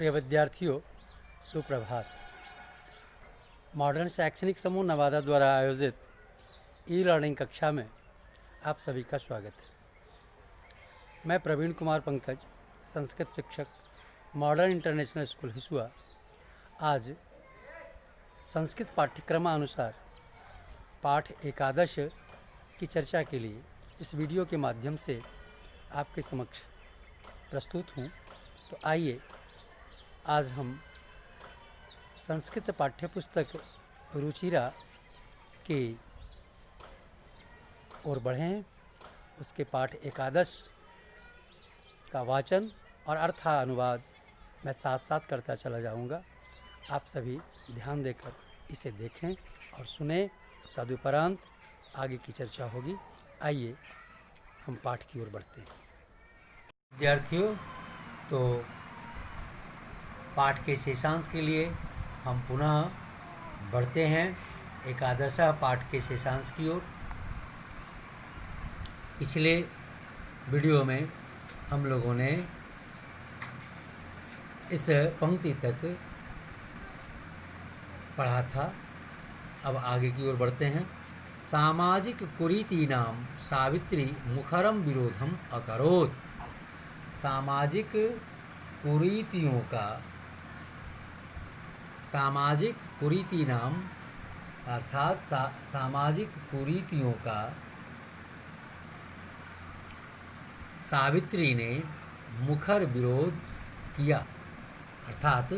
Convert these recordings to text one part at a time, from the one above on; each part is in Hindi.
प्रिय विद्यार्थियों, सुप्रभात। मॉडर्न शैक्षणिक समूह नवादा द्वारा आयोजित ई लर्निंग कक्षा में आप सभी का स्वागत है। मैं प्रवीण कुमार पंकज, संस्कृत शिक्षक, मॉडर्न इंटरनेशनल स्कूल हिसुआ, आज संस्कृत पाठ्यक्रमानुसार पाठ एकादश की चर्चा के लिए इस वीडियो के माध्यम से आपके समक्ष प्रस्तुत हूँ। तो आइए आज हम संस्कृत पाठ्यपुस्तक रुचिरा की ओर बढ़ें। उसके पाठ एकादश का वाचन और अर्थानुवाद मैं साथ साथ करता चला जाऊंगा। आप सभी ध्यान देकर इसे देखें और सुने। तदुपरांत आगे की चर्चा होगी। आइए हम पाठ की ओर बढ़ते हैं। विद्यार्थियों, तो पाठ के शेषांश के लिए हम पुनः बढ़ते हैं एकादशा पाठ के शेषांश की ओर। पिछले वीडियो में हम लोगों ने इस पंक्ति तक पढ़ा था। अब आगे की ओर बढ़ते हैं। सामाजिक कुरीतीनां सावित्री मुखरम विरोधम अकरोत्। सामाजिक कुरीतियों का, सामाजिक कुरीति नाम अर्थात सामाजिक कुरीतियों का सावित्री ने मुखर विरोध किया, अर्थात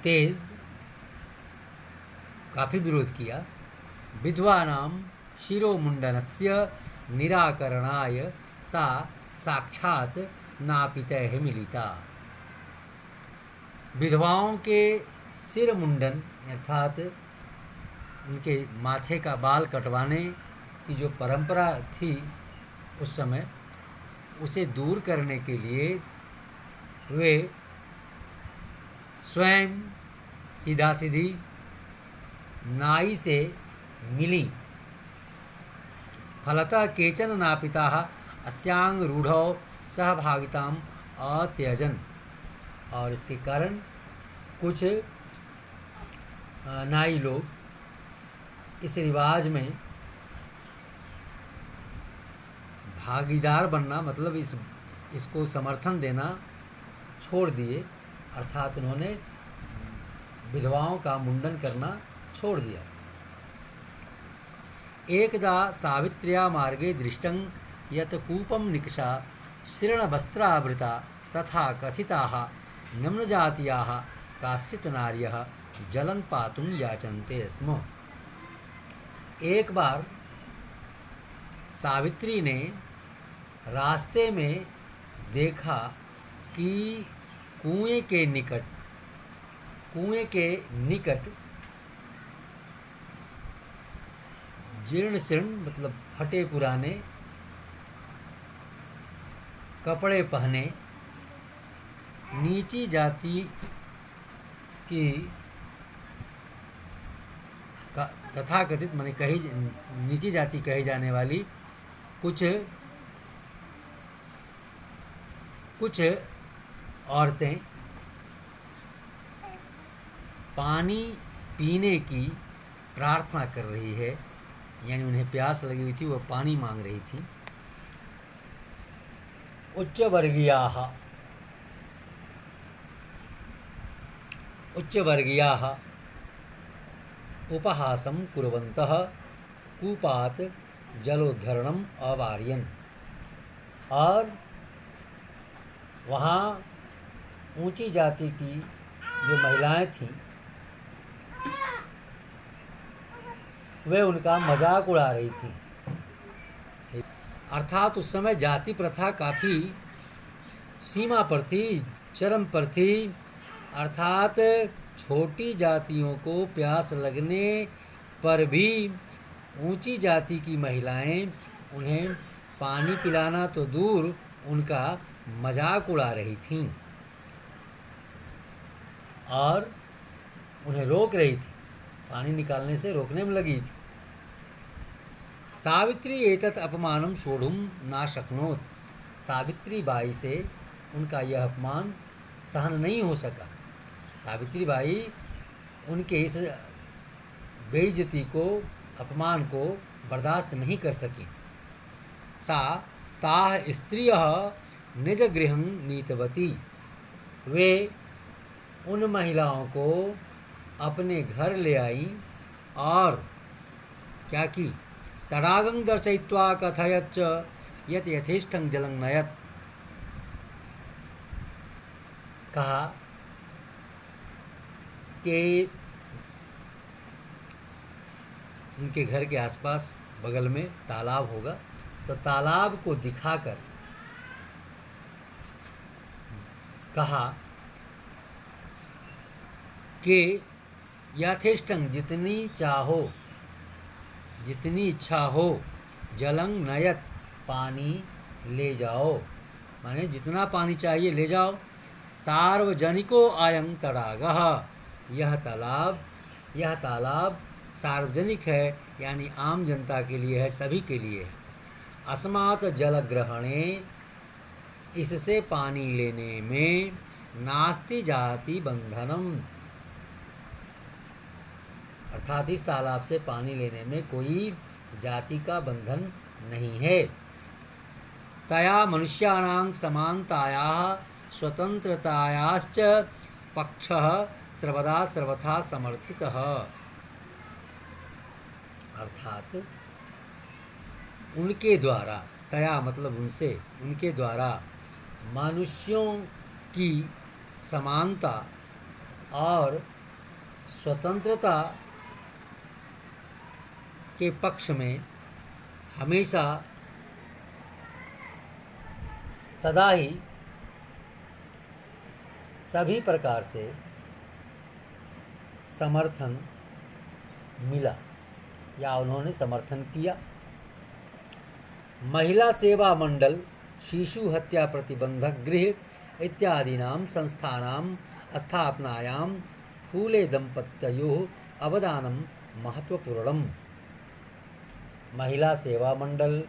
तेज काफ़ी विरोध किया। विद्वानां शिरोमुंडनस्य निराकरणाय सा साक्षात नापितैः मिलिता। विधवाओं के सिर मुंडन अर्थात उनके माथे का बाल कटवाने की जो परंपरा थी उस समय, उसे दूर करने के लिए वे स्वयं सीधा सीधी नाई से मिली। फलतः केचन नापिताः अस्यांग रूढ़ौ सहभागिताम अत्यजन। और इसके कारण कुछ नाई लोग इस रिवाज में भागीदार बनना, मतलब इसको समर्थन देना छोड़ दिए, अर्थात उन्होंने विधवाओं का मुंडन करना छोड़ दिया। एकदा सावित्र्या मार्गे दृष्टं यत् कूपं निकषा शीर्णवस्त्रावृता तथा कथिताः निम्नजातीयाः काश्चित् नार्यः जलं पातुं याचन्ते स्म। एक बार सावित्री ने रास्ते में देखा कि कुएं के निकट जीर्ण शीर्ण मतलब फटे पुराने कपड़े पहने नीची जाति की तथाकथित माने कही नीची जाति कही जाने वाली कुछ औरतें पानी पीने की प्रार्थना कर रही है, यानी उन्हें प्यास लगी हुई थी, वह पानी मांग रही थी। उच्चवर्गीयाः उपहासं कुर्वन्तः कूपात् जलोद्धरणम् अवारयन्। और वहाँ ऊंची जाति की जो महिलाएं थीं वे उनका मजाक उड़ा रही थीं। अर्थात उस समय जाति प्रथा काफ़ी सीमा पर थी, चरम पर थी। अर्थात छोटी जातियों को प्यास लगने पर भी ऊंची जाति की महिलाएं उन्हें पानी पिलाना तो दूर उनका मजाक उड़ा रही थीं और उन्हें रोक रही थी, पानी निकालने से रोकने में लगी थी। सावित्री एतत् अपमानं सोढुं न शक्नोत्। सावित्री बाई से उनका यह अपमान सहन नहीं हो सका। सावित्री बाई उनके इस बेइज्जती को, अपमान को बर्दाश्त नहीं कर सकी। सा ताः स्त्रियः निज गृहं नीतवती। वे उन महिलाओं को अपने घर ले आई और क्या की, तडागं दर्शयित्वा कथयत च यत् यथेष्टं जलं नयत्। कहा कि उनके घर के आसपास बगल में तालाब होगा, तो तालाब को दिखाकर कहा कि यथेष्टं जितनी चाहो, जितनी इच्छा हो, जलं नयत पानी ले जाओ, माने जितना पानी चाहिए ले जाओ। सार्वजनिको अयं तडागः, यह तालाब सार्वजनिक है, यानी आम जनता के लिए है, सभी के लिए है। अस्मात् जलग्रहणे, इससे पानी लेने में, नास्ति जाति बंधनम, अर्थात इस तालाब से पानी लेने में कोई जाति का बंधन नहीं है। तया मनुष्याणां समानतायाः स्वतंत्रतायाश्च पक्षः सर्वदा सर्वथा समर्थितः। अर्थात उनके द्वारा, तया मतलब उनसे, उनके द्वारा मनुष्यों की समानता और स्वतंत्रता के पक्ष में हमेशा सदा ही सभी प्रकार से समर्थन मिला या उन्होंने समर्थन किया। महिला सेवा मंडल, शिशु हत्या प्रतिबंधक गृह इत्यादीनां संस्थानां स्थापनायां फूले दंपत्योः अवदानं महत्वपूर्णम्। महिला सेवा मंडल,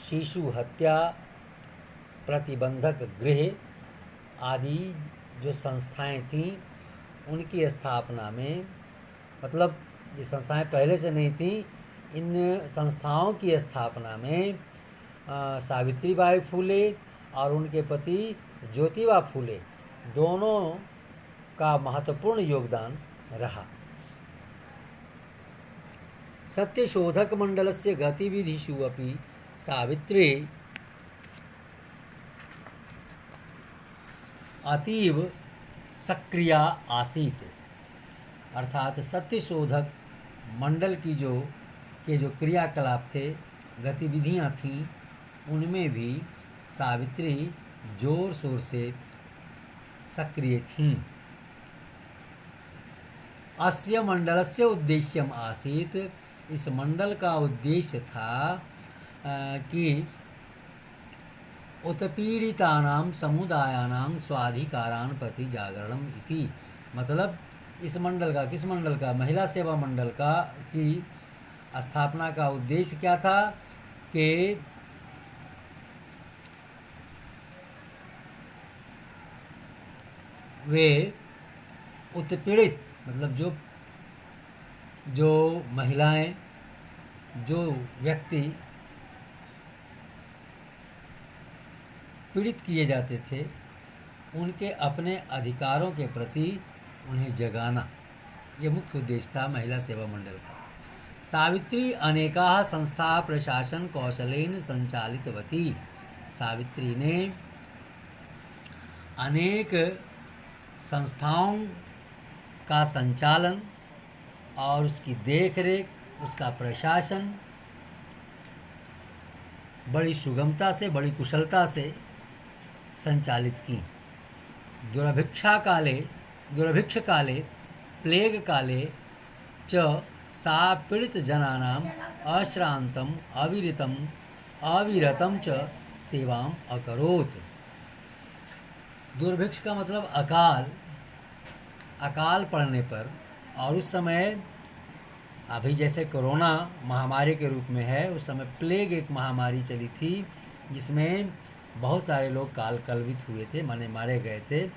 शिशु हत्या प्रतिबंधक गृह आदि जो संस्थाएं थीं, उनकी स्थापना में, मतलब ये संस्थाएं पहले से नहीं थीं, इन संस्थाओं की स्थापना में सावित्रीबाई फूले और उनके पति ज्योतिबा फूले दोनों का महत्वपूर्ण योगदान रहा। सत्यशोधक मंडलस्य गतिविधिषु अपि सावित्री अतीव सक्रिया आसीत्। अर्थात सत्यशोधक मंडल की जो क्रियाकलाप थे, गतिविधियां थीं, उनमें भी सावित्री जोर शोर से सक्रिय थीं। अस्य मंडलस्य उद्देश्यम आसीत्, इस मंडल का उद्देश्य था कि उत्पीड़ितानां समुदायानां स्वाधिकारान् प्रति जागरणम् इति। मतलब इस मंडल का, किस मंडल का, महिला सेवा मंडल का की स्थापना का उद्देश्य क्या था कि वे उत्पीड़ित, मतलब जो महिलाएं, जो व्यक्ति पीड़ित किए जाते थे, उनके अपने अधिकारों के प्रति उन्हें जगाना, ये मुख्य उद्देश्य था महिला सेवा मंडल का। सावित्री अनेकाः संस्था प्रशासन कौशलेन संचालितवती। सावित्री ने अनेक संस्थाओं का संचालन और उसकी देखरेख, उसका प्रशासन बड़ी सुगमता से, बड़ी कुशलता से संचालित की। दुर्भिक्ष काले प्लेग काले च सा पीड़ित जनानां अश्रांतम अविरतम च सेवाम अकरोत्। दुर्भिक्ष का मतलब अकाल पड़ने पर, और उस समय अभी जैसे कोरोना महामारी के रूप में है, उस समय प्लेग एक महामारी चली थी जिसमें बहुत सारे लोग कलवित हुए थे, माने मारे गए थे।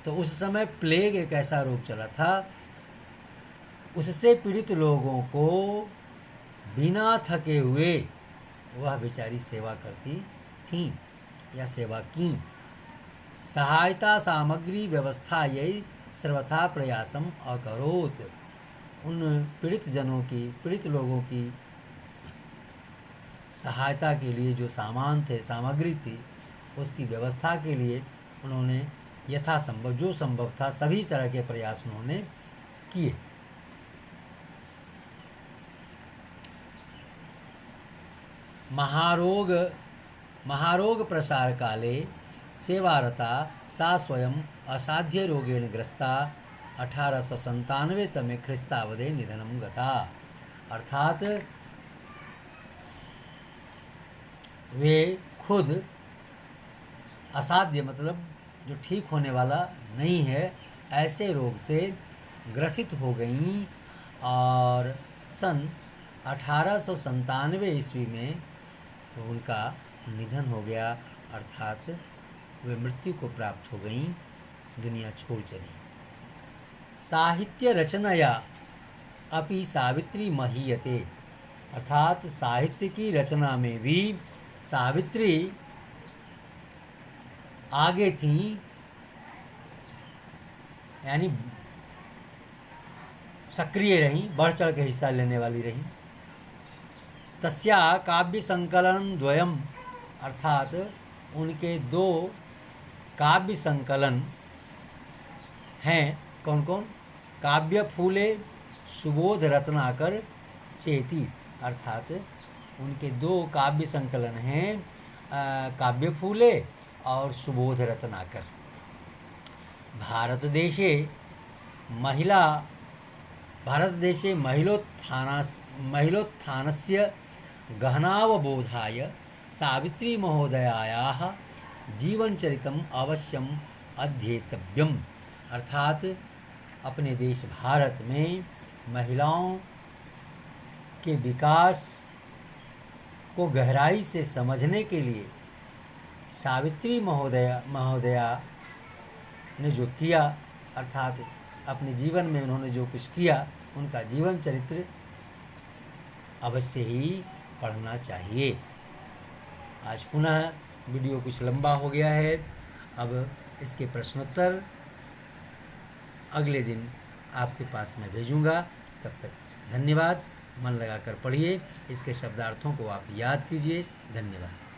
तो उस समय प्लेग एक ऐसा रोग चला था, उससे पीड़ित लोगों को बिना थके हुए वह बेचारी सेवा करती थी या सेवा की। सहायता सामग्री व्यवस्था यही सर्वथा प्रयासम अकरोत। उन पीड़ित लोगों की सहायता के लिए जो सामान थे, सामग्री थी, उसकी व्यवस्था के लिए उन्होंने यथासंभव जो संभव था सभी तरह के प्रयास उन्होंने किए। महारोग प्रसार काले सेवारता सा स्वयं असाध्य रोगेण ग्रस्ता 1897 तमे ख्रिस्तावदे निधनम गता। अर्थात वे खुद असाध्य मतलब जो ठीक होने वाला नहीं है ऐसे रोग से ग्रसित हो गईं और सन 1897 ईस्वी में उनका निधन हो गया, अर्थात वे मृत्यु को प्राप्त हो गईं, दुनिया छोड़ चली। साहित्य रचनाया अपि सावित्री महीयते। अर्थात साहित्य की रचना में भी सावित्री आगे थी, यानी सक्रिय रहीं, बढ़ चढ़ के हिस्सा लेने वाली रहीं। तस्या काव्य संकलन द्वयम। अर्थात उनके 2 काव्य संकलन हैं। कौन कौन? काव्य फूले सुबोध रत्नाकर चेती। अर्थात उनके 2 काव्य संकलन हैं, काव्य फूले और सुबोध रत्नाकर। भारतदेशे महिलोत्थानस्य गहनावबोधाय सावित्री महोदयायाः जीवनचरितम् अवश्यम अध्येतव्यम। अर्थात अपने देश भारत में महिलाओं के विकास को गहराई से समझने के लिए सावित्री महोदया ने जो किया, अर्थात अपने जीवन में उन्होंने जो कुछ किया, उनका जीवन चरित्र अवश्य ही पढ़ना चाहिए। आज पुनः वीडियो कुछ लंबा हो गया है, अब इसके प्रश्नोत्तर अगले दिन आपके पास मैं भेजूंगा। तब तक धन्यवाद। मन लगाकर पढ़िए, इसके शब्दार्थों को आप याद कीजिए। धन्यवाद।